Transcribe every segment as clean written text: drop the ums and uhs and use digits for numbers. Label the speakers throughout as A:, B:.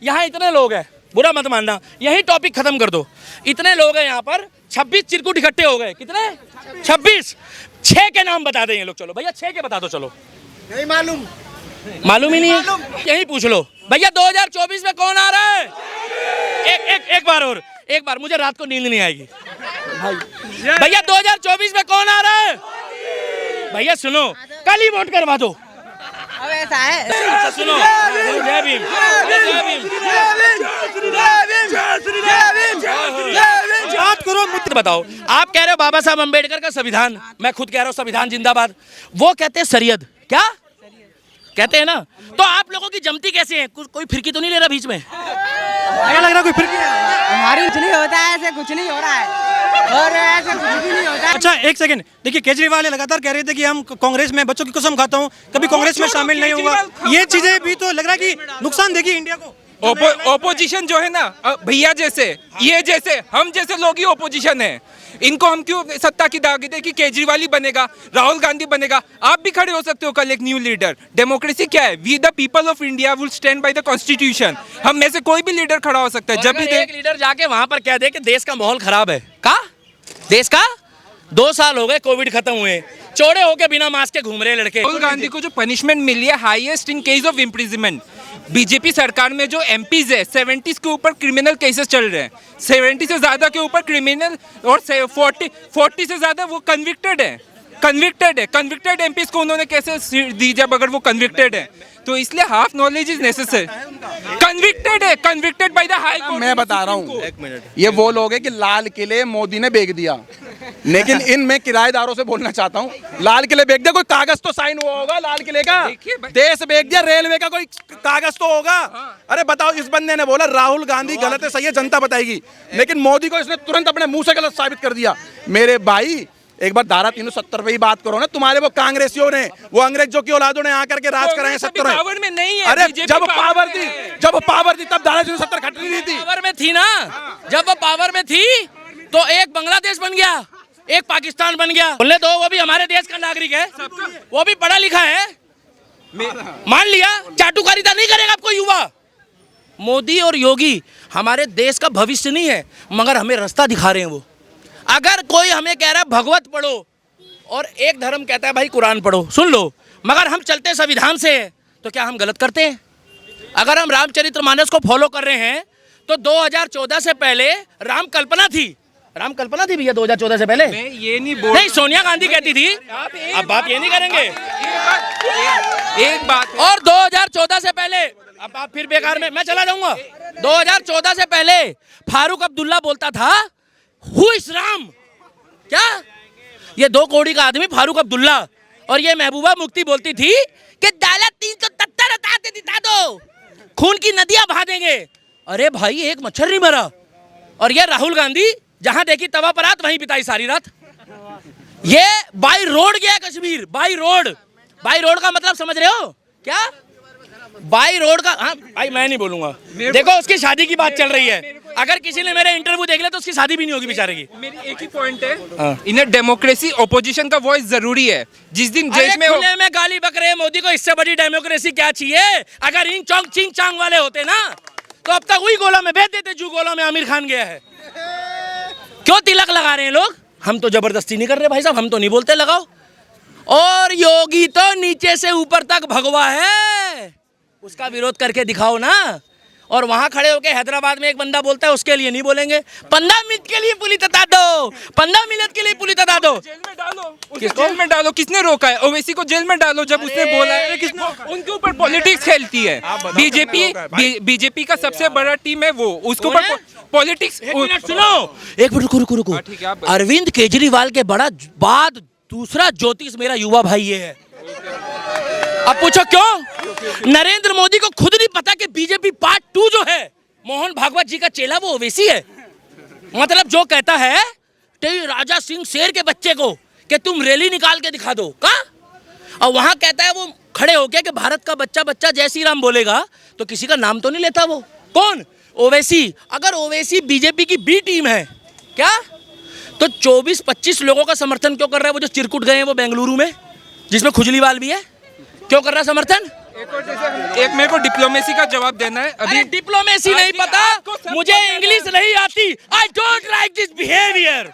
A: यहाँ इतने लोग हैं, बुरा मत मानना, यही टॉपिक खत्म कर दो। इतने लोग हैं यहाँ पर, 26 चिरकुट इकट्ठे हो गए। कितने? 26। 6 के नाम बता दें ये लोग। चलो भैया 6 के बता दो। चलो
B: नहीं मालूम,
A: मालूम ही नहीं है, यही पूछ लो भैया। 2024 में कौन आ रहा है? एक बार और, एक बार, मुझे रात को नींद नहीं आएगी भैया। 2024 में कौन आ रहा है? भैया सुनो, कल ही वोट करवा दो।
C: अब ऐसा है,
A: सुनो, जय भीम, जय भीम। बात करो, मुझे बताओ, आप कह रहे हो बाबा साहब अम्बेडकर का संविधान, मैं खुद कह रहा हूँ संविधान जिंदाबाद। वो कहते हैं शरीयत, क्या कहते हैं ना? तो आप लोगों की जमती कैसे है? कोई फिरकी तो नहीं ले रहा बीच में?
B: क्या लग रहा कोई फिर
C: हमारी कुछ नहीं होता है, ऐसे कुछ नहीं हो रहा है, और ऐसे कुछ भी नहीं होता है।
B: अच्छा एक सेकंड, देखिए केजरीवाल लगातार कह रहे थे कि हम कांग्रेस में, बच्चों की कसम खाता हूँ कभी कांग्रेस में शामिल नहीं होगा। ये चीजें भी तो लग रहा है कि नुकसान देगी इंडिया को।
D: ओपोजिशन जो है ना, भैया जैसे, ये जैसे, हम जैसे लोग ही ओपोजिशन है। इनको हम क्यों सत्ता की दागी दे कि केजरीवाल ही बनेगा, राहुल गांधी बनेगा? आप भी खड़े हो सकते हो कल एक न्यू लीडर। डेमोक्रेसी क्या है? We the people of India will stand by the constitution. हम में से कोई भी लीडर खड़ा हो सकता है। जब भी
A: एक लीडर जाके वहां पर कह दे कि देश का माहौल खराब है, का देश का 2 साल हो गए कोविड खत्म हुए, चौड़े होके बिना मास्क के घूम रहे लड़के।
D: राहुल गांधी को जो पनिशमेंट मिली है, highest in case of imprisonment. BJP सरकार में जो एमपीज है, 70 के ऊपर क्रिमिनल केसेस चल रहे हैं, 70 से ज्यादा के ऊपर क्रिमिनल, और 40 से ज्यादा वो कन्विक्टेड है। कन्विक्टेड एमपीज को उन्होंने कैसे दी जब अगर वो कन्विक्टेड है? तो इसलिए half knowledge is necessary. Convicted by the high court.
E: मैं बता रहा हूँ, ये वो लोग हैं कि लाल किले मोदी ने बेच दिया, लेकिन इन मैं किराएदारों से बोलना चाहता हूँ, लाल किले बेच दिया, कोई कागज तो साइन हुआ होगा लाल किले का? देश बेच दिया, रेलवे का कोई कागज तो होगा। अरे बताओ, इस बंदे ने बोला राहुल गांधी गलत है, सही है, जनता बताएगी, लेकिन मोदी को इसने तुरंत अपने मुंह से गलत साबित कर दिया। मेरे भाई एक बार धारा 370 पे ही बात करो ना। तुम्हारे वो कांग्रेसियों ने, वो अंग्रेजों की औलादों ने आकर के राज कराए 70 में।
D: पावर में नहीं है।
E: अरे जब पावर थी तब धारा 370 खट नहीं थी।
A: पावर में थी ना, जब वो पावर में थी तो एक बांग्लादेश बन गया, एक पाकिस्तान बन गया। बोले दो, वो भी हमारे देश का नागरिक है, वो भी पढ़ा लिखा है, मान लिया। चाटुकारिता नहीं करेगा आपको युवा। मोदी और योगी हमारे देश का भविष्य नहीं है, मगर हमें रास्ता दिखा रहे हैं वो। अगर कोई हमें कह रहा है भगवत पढ़ो और एक धर्म कहता है भाई कुरान पढ़ो, सुन लो, मगर हम चलते संविधान से हैं, तो क्या हम गलत करते हैं? अगर हम रामचरितमानस को फॉलो कर रहे हैं तो 2014 से पहले राम कल्पना थी भैया। 2014 से पहले
D: मैं ये नहीं बोल,
A: नहीं, सोनिया गांधी कहती थी। अब बात ये नहीं करेंगे,
D: एक बात।
A: और 2014 से पहले, अब आप फिर बेकार में, मैं चला जाऊंगा। 2014 से पहले फारूक अब्दुल्ला बोलता था हु इज राम, क्या? ये 2 कौड़ी का आदमी फारूक अब्दुल्ला, और ये महबूबा मुफ्ती बोलती थी कि दाला 370 दिता दो, खून की नदियां बहा देंगे। अरे भाई, एक मच्छर नहीं मरा। और ये राहुल गांधी जहां देखी तवा परात वहीं बिताई सारी रात। ये बाई रोड गया कश्मीर, बाई रोड का मतलब समझ रहे हो क्या? बाई रोड का, हाँ भाई मैं नहीं बोलूंगा। देखो उसकी शादी की बात चल रही है, अगर किसी ने मेरे इंटरव्यू देख लिया तो उसकी शादी भी नहीं होगी बेचारे की।
D: मेरी एक ही पॉइंट है, इन्हें डेमोक्रेसी, ओपोजिशन का वॉइस जरूरी है। जिस दिन देश में
A: खुले में गाली बक रहे मोदी को, इससे बड़ी डेमोक्रेसी क्या चाहिए? अगर इन चौंग चिंग चांग वाले होते ना तो अब तक वही गोला में भेज देते जो गोला में आमिर खान गया है। क्यों तिलक लगा रहे हैं लोग? हम तो जबरदस्ती नहीं कर रहे भाई साहब, हम तो नहीं बोलते लगाओ। और योगी तो नीचे से ऊपर तक भगवा है, उसका विरोध करके दिखाओ ना। और वहां खड़े होके हैदराबाद में एक बंदा बोलता है, उसके लिए नहीं बोलेंगे। 15 मिनट के लिए पुलिस हटा दो, 15 मिनट के लिए पुलिस हटा दो।
D: जेल में डालो, उसे जेल में डालो। किसने रोका है? ओवैसी को जेल में डालो जब उसने बोला है। उनके ऊपर पॉलिटिक्स खेलती है बीजेपी का सबसे बड़ा टीम है वो, उसके ऊपर पॉलिटिक्स।
A: सुनो एक मिनट, रुको। अरविंद केजरीवाल के बाद दूसरा ज्योतिष मेरा युवा भाई ये है। अब पूछो क्यों? नरेंद्र मोदी को खुद नहीं पता कि बीजेपी पार्ट 2 जो है, मोहन भागवत जी का चेला, वो ओवैसी है। मतलब जो कहता है राजा सिंह शेर के बच्चे को कि तुम रैली निकाल के दिखा दो का, और वहां कहता है वो खड़े होके कि भारत का बच्चा जय श्री राम बोलेगा, तो किसी का नाम तो नहीं लेता वो। कौन? ओवैसी। अगर ओवैसी बीजेपी की बी टीम है क्या, तो 24-25 लोगों का समर्थन क्यों कर रहा है? वो जो चिरकुट गए हैं वो बेंगलुरु में, जिसमें खुजलीवाल भी है, क्यों कर रहा है समर्थन?
D: एक मेरे को डिप्लोमेसी का जवाब देना है
A: अरे
D: अभी।
A: डिप्लोमेसी नहीं पता,
D: आपको सब
A: मुझे
D: पता है।
A: इंग्लिश नहीं आती। आई डोंट लाइक दिस बिहेवियर।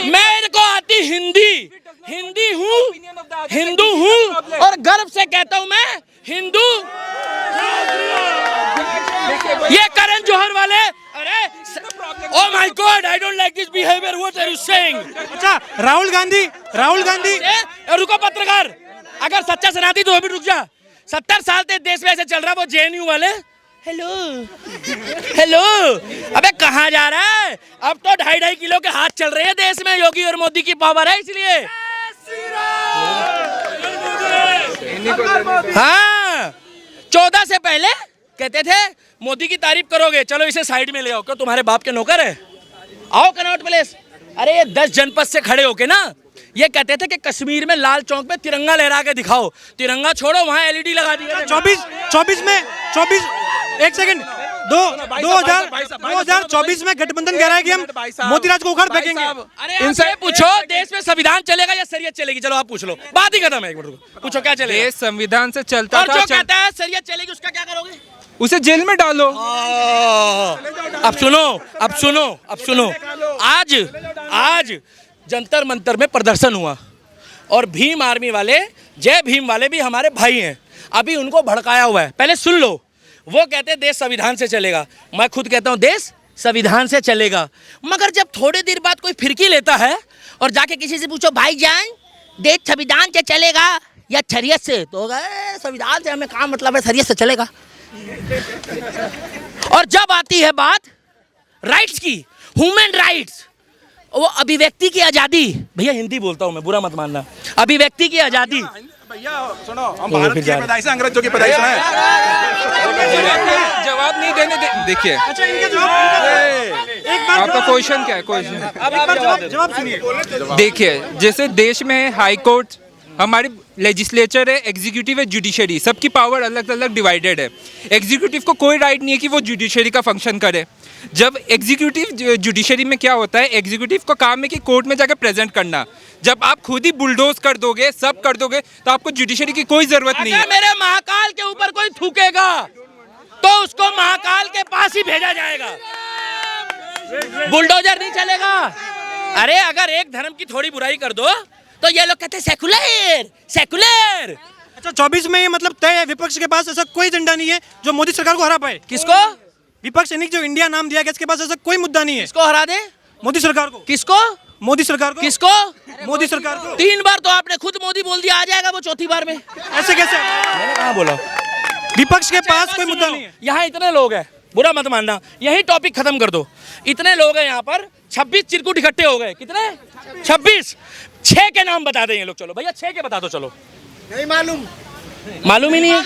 A: मेरे को आती हिंदी, हिंदी हूँ, हिंदू हूँ और गर्व से कहता हूँ मैं हिंदू। ये करण जौहर वाले, अरे oh my God, I don't like this behaviour, what are you saying?
B: अच्छा, राहुल गांधी
A: रुको पत्रकार, अगर सच्चा सनाती तो अभी रुक जा। 70 साल से देश में ऐसे चल रहा, वो जेएनयू वाले हेलो हेलो, अबे कहाँ जा रहा है? अब तो 2.5 किलो के हाथ चल रहे हैं देश में, योगी और मोदी की पावर है इसलिए। हाँ, 14 से पहले कहते थे मोदी की तारीफ करोगे, चलो इसे साइड में ले आओ, क्यों तुम्हारे बाप के नौकर है? आओ कनॉट प्लेस। अरे ये 10 जनपद से खड़े होके ना ये कहते थे कि कश्मीर में लाल चौक पे तिरंगा लहरा के दिखाओ। तिरंगा छोड़ो, वहाँ एलईडी लगा दी।
B: 24 एक सेकंड, 2024 में गठबंधन कह रहा है कि हम मोदी राज को उखाड़ फेंकेंगे।
A: अरे इनसे पूछो देश में संविधान चलेगा या शरीयत चलेगी? चलो आप पूछ लो, बात ही खत्म है। एक मिनट रुको, पूछो क्या चलेगा?
D: देश संविधान से चलता
A: और
D: था,
A: जो कहता है शरीयत चलेगी उसका क्या करोगे?
D: उसे जेल में डालो।
A: अब सुनो, आज जंतर मंतर में प्रदर्शन हुआ और भीम आर्मी वाले, जय भीम वाले भी हमारे भाई हैं, अभी उनको भड़काया हुआ है। पहले सुन लो, वो कहते हैं देश संविधान से चलेगा, मैं खुद कहता हूँ देश संविधान से चलेगा। मगर जब थोड़ी देर बाद कोई फिरकी लेता है और जाके किसी से पूछो भाईजान देश संविधान से चलेगा या शरीयत से, तो होगा संविधान से, हमें कहाँ मतलब है, शरीयत से चलेगा। और जब आती है बात राइट्स की, ह्यूमन राइट्स, वो अभिव्यक्ति की आजादी, भैया हिंदी बोलता हूँ मैं, बुरा मत मानना, अभिव्यक्ति की आजादी।
E: भैया सुनो, हम भारत की पैदाइश है, अंग्रेजों की पैदाइश है।
D: जवाब नहीं देने देखिए
B: अच्छा, इनका जवाब, एक बार
D: आपका क्वेश्चन क्या है? क्वेश्चन
B: जवाब सुनिए।
D: देखिए, जैसे देश में हाई कोर्ट, हमारी लेजिस्लेचर है, एग्जीक्यूटिव है, जुडिशरी, सबकी पावर अलग अलग डिवाइडेड है। एग्जीक्यूटिव को कोई राइट नहीं है कि वो जुडिशरी का फंक्शन करे। जब एग्जीक्यूटिव जुडिशरी में क्या होता है, एग्जीक्यूटिव का काम है कि कोर्ट में जाकर प्रेजेंट करना। जब आप खुद ही बुलडोज कर दोगे, सब कर दोगे, तो आपको जुडिशरी की कोई जरूरत नहीं है।
A: मेरे महाकाल के ऊपर कोई थूकेगा तो उसको महाकाल के पास ही भेजा जाएगा, बुलडोजर नहीं चलेगा। अरे अगर एक धर्म की थोड़ी बुराई कर दो तो ये लोग कहते हैं सेकुलर।
B: अच्छा, 24 में ये मतलब तय है, विपक्ष के पास ऐसा कोई एजेंडा नहीं है जो मोदी सरकार को हरा पाए।
A: किसको?
B: विपक्ष यानी जो इंडिया नाम दिया गया, इसके पास ऐसा कोई मुद्दा नहीं है।
A: किसको हरा दे?
B: मोदी सरकार को।
A: किसको?
B: मोदी सरकार को।
A: किसको?
B: मोदी सरकार को।
A: 3 बार तो आपने खुद मोदी बोल दिया, आ जाएगा वो 4थी बार में।
B: ऐसे कैसे?
A: मैंने कहाँ बोला?
B: विपक्ष के पास कोई मुद्दा नहीं है।
A: यहाँ इतने लोग हैं, बुरा मत मानना, यही टॉपिक खत्म कर दो। इतने लोग हैं यहाँ पर, 26 चिरकुट इकट्ठे हो गए। कितने? 26। 6 के नाम बता दें ये लोग। चलो भैया 6 के बता दो। चलो नहीं मालूम ही नहीं है।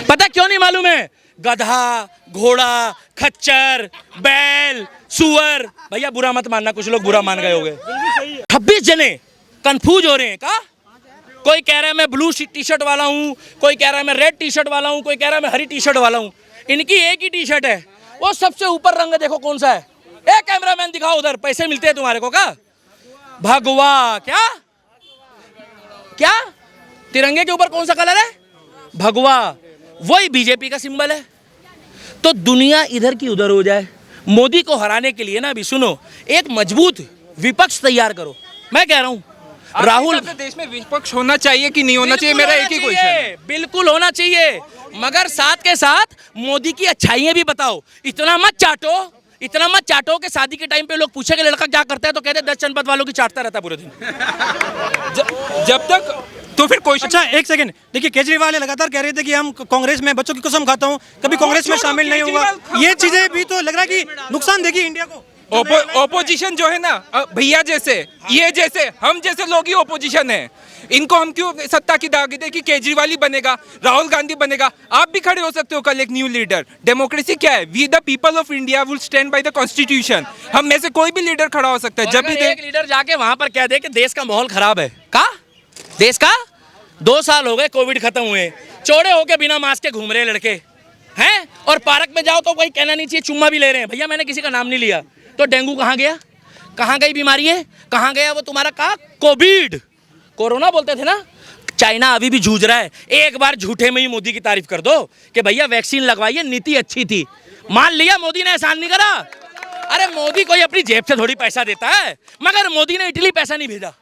A: पता क्यों नहीं मालूम है? गधा, घोड़ा, खच्चर, बैल, सुअर। भैया बुरा मत मानना, कुछ लोग बुरा मान गए होंगे। 26 जने कंफ्यूज हो रहे हैं का? कोई कह रहा है मैं ब्लू टी शर्ट वाला हूँ, कोई कह रहा है मैं रेड टी शर्ट वाला हूँ, कोई कह रहा है मैं हरी टी शर्ट वाला हूँ। इनकी एक ही टी शर्ट है, वो सबसे ऊपर रंग देखो कौन सा है। ए कैमरामैन दिखाओ उधर, पैसे मिलते हैं तुम्हारे को का? भगवा। क्या तिरंगे के ऊपर कौन सा कलर है? भगवा। वही बीजेपी का सिंबल है। तो दुनिया इधर की उधर हो जाए, मोदी को हराने के लिए ना, अभी सुनो, एक मजबूत विपक्ष तैयार करो। मैं कह रहा हूं राहुल,
D: देश में विपक्ष होना चाहिए कि नहीं होना चाहिए, मेरा एक ही क्वेश्चन है।
A: बिल्कुल होना चाहिए, मगर साथ के साथ मोदी की अच्छाइयां भी बताओ। इतना मत चाटो कि शादी के टाइम पे लोग पूछेंगे लड़का क्या करता है तो कहते 10 जनपद वालों की चाटता रहता पूरे दिन।
D: जब तक तो फिर क्वेश्चन।
B: अच्छा, एक सेकंड, देखिए केजरीवाल लगातार कह रहे थे कि हम कांग्रेस में, बच्चों की कसम खाता हूं, कभी कांग्रेस में शामिल नहीं होगा। ये चीजें भी तो लग रहा है कि नुकसान देगी इंडिया को।
D: ओपोजिशन जो है ना, भैया जैसे, ये जैसे, हम जैसे लोग ही ओपोजिशन है। इनको हम क्यों सत्ता की दागी दे कि केजरीवाल ही बनेगा, राहुल गांधी बनेगा? आप भी खड़े हो सकते हो कल एक न्यू लीडर। डेमोक्रेसी क्या है? We the people of India will stand by the constitution. हम में से कोई भी लीडर खड़ा हो सकता है। जब भी
A: एक लीडर जाके वहां पर कह दे कि देश का माहौल खराब है, का देश का 2 साल हो गए कोविड खत्म हुए, चौड़े होके बिना मास्क के घूम रहे लड़के हैं, और पार्क में जाओ तो कोई कहना नहीं चाहिए, चुम्मा भी ले रहे हैं। भैया मैंने किसी का नाम नहीं लिया, तो डेंगू कहाँ गया? कहाँ गई बीमारी है? कहाँ गया वो तुम्हारा का कोविड? कोरोना बोलते थे ना, चाइना अभी भी जूझ रहा है। एक बार झूठे में ही मोदी की तारीफ कर दो कि भैया वैक्सीन लगवाइए, नीति अच्छी थी। मान लिया मोदी ने एहसान नहीं करा। अरे मोदी कोई अपनी जेब से थोड़ी पैसा देता है, मगर मोदी ने इटली पैसा नहीं भेजा।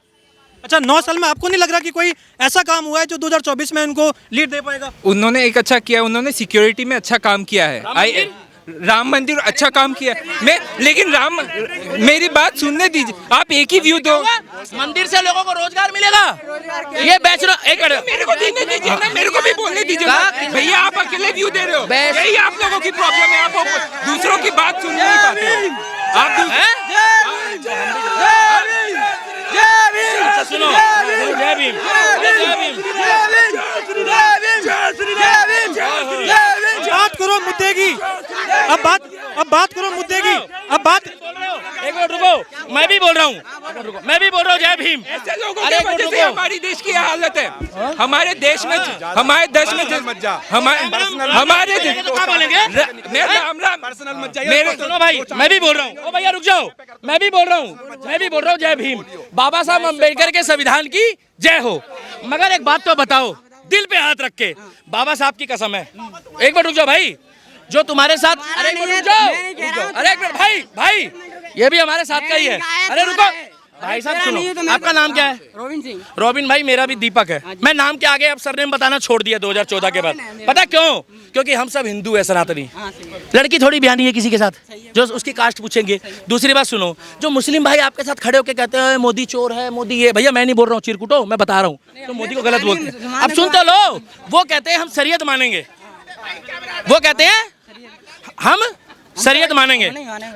B: अच्छा 9 साल में आपको नहीं लग रहा कि कोई ऐसा काम हुआ है जो 2024 में उनको लीड दे पाएगा?
D: उन्होंने एक अच्छा किया, उन्होंने सिक्योरिटी में अच्छा काम किया है। राम मंदिर अच्छा काम किया मैं, लेकिन मेरी बात सुनने दीजिए। आप एक ही व्यू दो,
A: मंदिर से लोगों को रोजगार मिलेगा। ये बैचलर एक
D: मेरे को देने दीजिए ना, मेरे को भी बोलने दीजिए ना। भैया आप अकेले व्यू दे रहे हो, यही आप लोगों की प्रॉब्लम है। आप दूसरों की बात सुन नहीं पाते हो। आप
A: अच्छा सुनो, जय भीम, जय भीम।
B: बात करो मुद्दे की, अब बात करो मुद्दे की, अब बात।
A: एक मिनट रुको, मैं भी बोल रहा हूँ, मैं भी बोल रहा हूँ जय भीम।
D: ऐसे लोगों की वजह से हमारी देश की हालत है। हमारे देश में हमारे
A: सुनो भाई, मैं भी बोल रहा हूँ। ओ भैया रुक जाओ, मैं भी बोल रहा हूँ जय भीम। बाबा साहब अम्बेडकर के संविधान की जय हो। मगर एक बात तो बताओ, दिल पे हाथ रख के, बाबा साहब की कसम है, एक मिनट रुक जाओ भाई, जो तुम्हारे साथ, अरे एक मिनट रुक जाओ, अरे एक मिनट भाई, ये भी हमारे साथ का ही है। अरे रुको भाई साहब, सुनो, आपका नाम क्या है?
C: रोबिन सिंह।
A: रोबिन भाई, मेरा भी दीपक है। मैं नाम के आगे अब सरनेम बताना छोड़ दिया 2014 के बाद। पता क्यों? क्योंकि हम सब हिंदू है, सनातनी। लड़की थोड़ी बयानी है किसी के साथ जो उसकी कास्ट पूछेंगे। दूसरी बात सुनो, जो मुस्लिम भाई आपके साथ खड़े होकर कहते हैं मोदी चोर है, मोदी ये, भैया मैं नहीं बोल रहा हूँ चिरकुटो, मैं बता रहा हूँ तो मोदी को गलत बोलते हैं। अब सुन तो लो, वो कहते हैं हम शरीयत मानेंगे, वो कहते हैं हम शरीयत मानेंगे।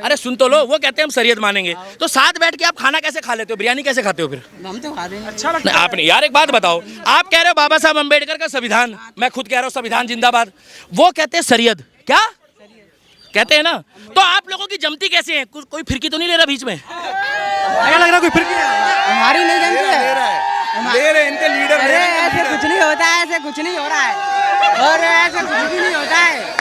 A: अरे सुन तो लो, वो कहते हैं हम शरीयत मानेंगे, तो साथ बैठ के आप खाना कैसे खा लेते हो, बिरयानी कैसे खाते हो फिर?
C: हम तो खा देंगे।
A: अच्छा लगता है आपने। यार एक बात बताओ, आप कह रहे हो बाबा साहब अम्बेडकर का संविधान, मैं खुद कह रहा हूँ संविधान जिंदाबाद, वो कहते हैं शरीयत, क्या कहते हैं ना, तो आप लोगों की जमती कैसे है? कोई फिरकी तो नहीं ले रहा बीच में?
B: क्या लग रहा कोई फिर?
C: हमारी नहीं जमती है,
E: ले रहे इनके लीडर।
C: अरे ऐसे कुछ नहीं होता है, ऐसे कुछ नहीं हो रहा है, और ऐसे कुछ भी नहीं होता है।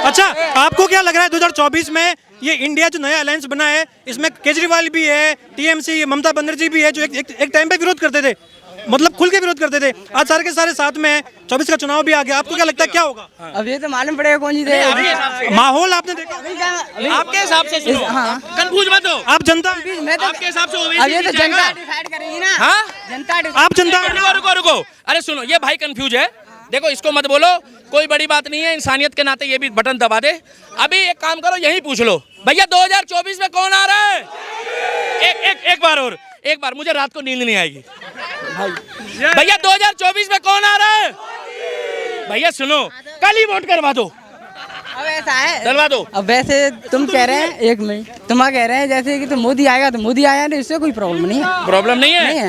B: अच्छा आपको क्या लग रहा है 2024 में ये इंडिया जो नया अलायंस बना है, इसमें केजरीवाल भी है, टीएमसी ममता बनर्जी भी है, जो एक टाइम पे विरोध करते थे, मतलब खुल के विरोध करते थे, आज सारे के सारे साथ में 24 का चुनाव भी आ गया। आपको क्या लगता है क्या होगा?
C: अब ये तो मालूम पड़ेगा कौन जी दे।
B: माहौल आपने देखा?
A: आपके हिसाब से सुनो, कंफ्यूज मत हो,
B: आप जनता,
A: आपके हिसाब से
C: अब ये तो जनता डिसाइड करेगी ना।
A: हाँ?
C: जनता
B: आप जनता।
A: रुको, अरे सुनो, ये भाई कंफ्यूज है, देखो इसको मत बोलो, कोई बड़ी बात नहीं है, इंसानियत के नाते ये भी बटन दबा दे। अभी एक काम करो, यही पूछ लो, भैया 2024 में कौन आ रहा है? एक बार मुझे रात को नींद नहीं आएगी भैया 2024 में कौन आ रहा है? भैया सुनो, कल ही वोट करवा दो,
C: अब ऐसा है,
A: डलवा दो।
C: अब वैसे तुम कह रहे हैं, एक मिनट, तुम कह रहे हैं जैसे कि तो मोदी आएगा तो मोदी आया, नहीं इससे कोई प्रॉब्लम नहीं है।
A: प्रॉब्लम नहीं है।